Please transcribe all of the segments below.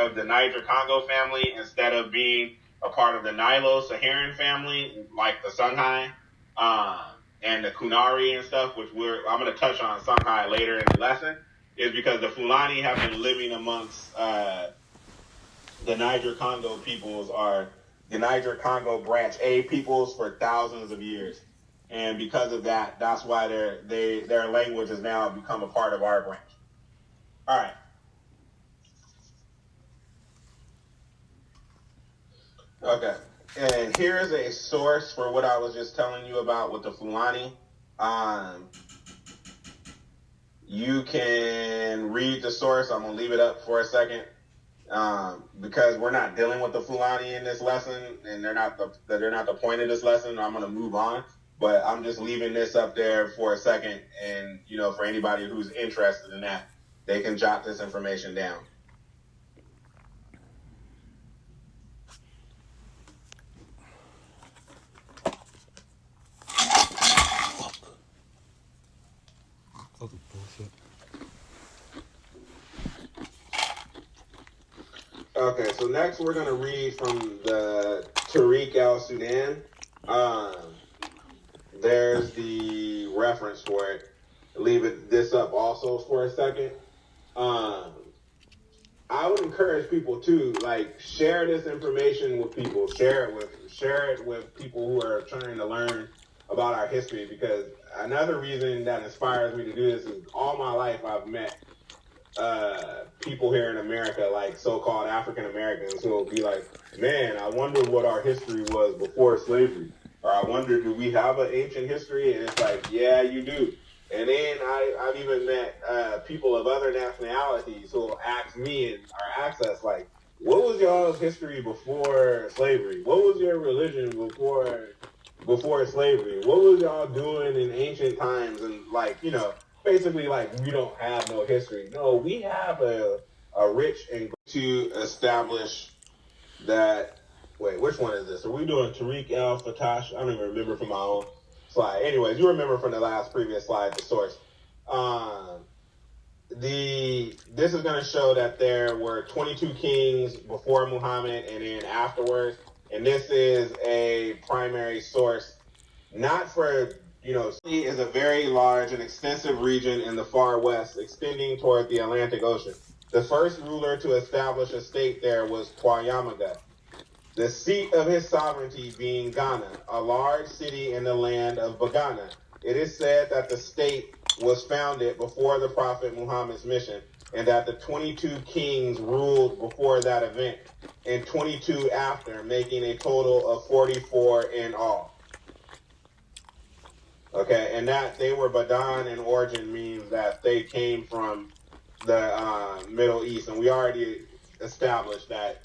of the Niger-Congo family instead of being a part of the Nilo-Saharan family, like the Songhai and the Kunari and stuff, which I'm going to touch on Songhai later in the lesson, is because the Fulani have been living amongst the Niger-Congo peoples, are the Niger-Congo branch A peoples, for thousands of years. And because of that, that's why their language has now become a part of our branch. All right. Okay. And here's a source for what I was just telling you about with the Fulani. You can read the source. I'm going to leave it up for a second because we're not dealing with the Fulani in this lesson, and they're not the point of this lesson. I'm going to move on. But I'm just leaving this up there for a second, and, for anybody who's interested in that, they can jot this information down. Okay, so next we're going to read from the Tariq al-Sudan. There's the reference for it. Leave this up also for a second. I would encourage people to share this information with people. Share it with people who are trying to learn about our history, because another reason that inspires me to do this is all my life I've met people here in America, like so-called African Americans, who will be like, man, I wonder what our history was before slavery. Or I wonder, do we have an ancient history? And it's like, yeah, you do. And then I've even met people of other nationalities who will ask me or ask us, like, what was y'all's history before slavery? What was your religion before slavery? What was y'all doing in ancient times? And basically we don't have no history. No, we have a rich and to establish that. Wait, which one is this? Are we doing Tariq al-Fatash? I don't even remember from my own slide. Anyways, you remember from the previous slide, the source. This is going to show that there were 22 kings before Muhammad and then afterwards. And this is a primary source, not for, is a very large and extensive region in the far west, extending toward the Atlantic Ocean. The first ruler to establish a state there was Twayamaga, the seat of his sovereignty being Ghana, a large city in the land of Bagana. It is said that the state was founded before the Prophet Muhammad's mission, and that the 22 kings ruled before that event, and 22 after, making a total of 44 in all. Okay, and that they were Badan in origin means that they came from the Middle East, and we already established that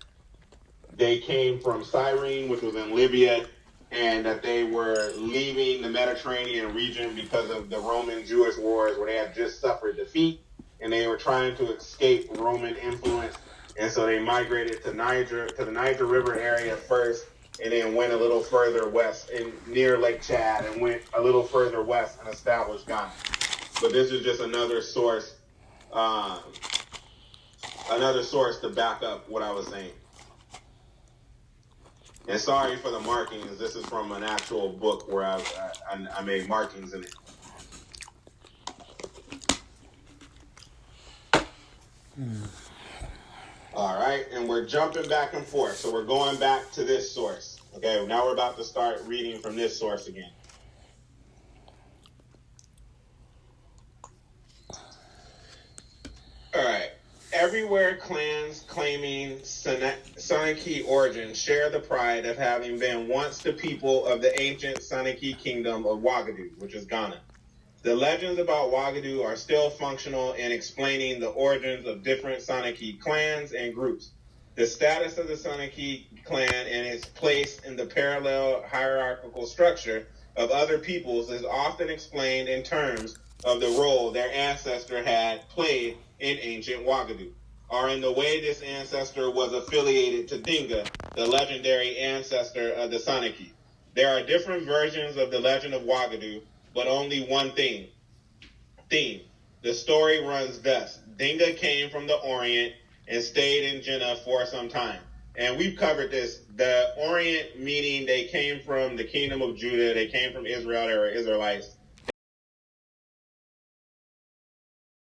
they came from Cyrene, which was in Libya, and that they were leaving the Mediterranean region because of the Roman-Jewish wars, where they had just suffered defeat, and they were trying to escape Roman influence, and so they migrated to the Niger River area first, and then went a little further west near Lake Chad, and went a little further west and established Ghana. But this is just another source to back up what I was saying. And sorry for the markings. This is from an actual book where I made markings in it. All right, and we're jumping back and forth. So we're going back to this source. Okay, now we're about to start reading from this source again. All right. Everywhere clans claiming Sanaki origin share the pride of having been once the people of the ancient Sanaki kingdom of Ouagadougou, which is Ghana. The legends about Ouagadougou are still functional in explaining the origins of different Sanaki clans and groups. The status of the Sanaki clan and its place in the parallel hierarchical structure of other peoples is often explained in terms of the role their ancestor had played in ancient Ouagadougou, or in the way this ancestor was affiliated to Dinga, the legendary ancestor of the Sanaki. There are different versions of the legend of Ouagadougou, but only one theme. The story runs thus. Dinga came from the Orient and stayed in Jeddah for some time. And we've covered this. The Orient, meaning they came from the kingdom of Judah, they came from Israel, they were Israelites.